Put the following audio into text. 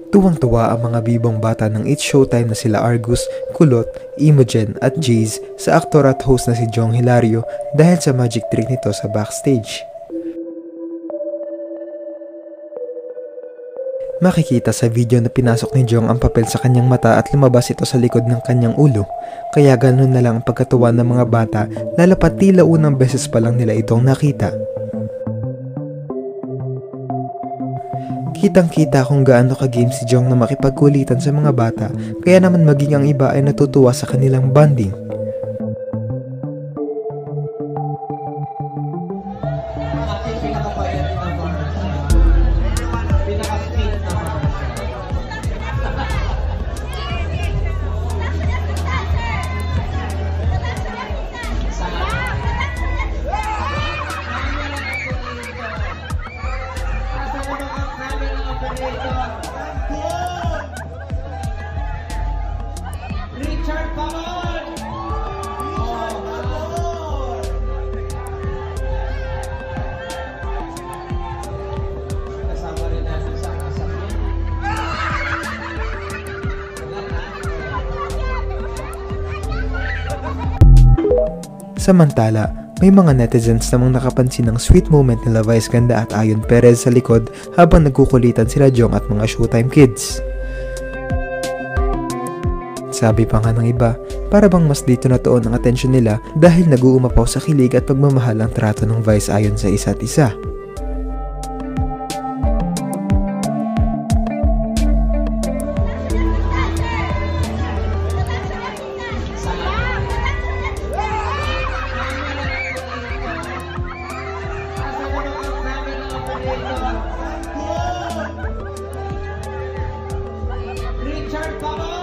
Tuwang-tuwa ang mga bibong bata ng It's Showtime na sila Argus, Kulot, Imogen at Jaze sa aktor at host na si Jong Hilario dahil sa magic trick nito sa backstage. Makikita sa video na pinasok ni Jong ang papel sa kanyang mata at lumabas ito sa likod ng kanyang ulo, kaya ganun na lang ang pagkatuwa ng mga bata lalapat tila unang beses pa lang nila itong nakita. Kitang-kita kung gaano ka-game si Jong na makipagkulitan sa mga bata, kaya naman maging ang iba ay natutuwa sa kanilang bonding. Richard Pamon! Kasama rin natin sa kasabihin. Samantala, may mga netizens namang nakapansin ng sweet moment nila Vice Ganda at Ayon Perez sa likod habang nagkukulitan sila Jong at mga Showtime kids. Sabi pa nga ng iba, para bang mas dito na tuon ang atensyon nila dahil nag-uumapaw sa kilig at pagmamahal ang trato ng Vice ayon sa isa't isa. Richard Pamon!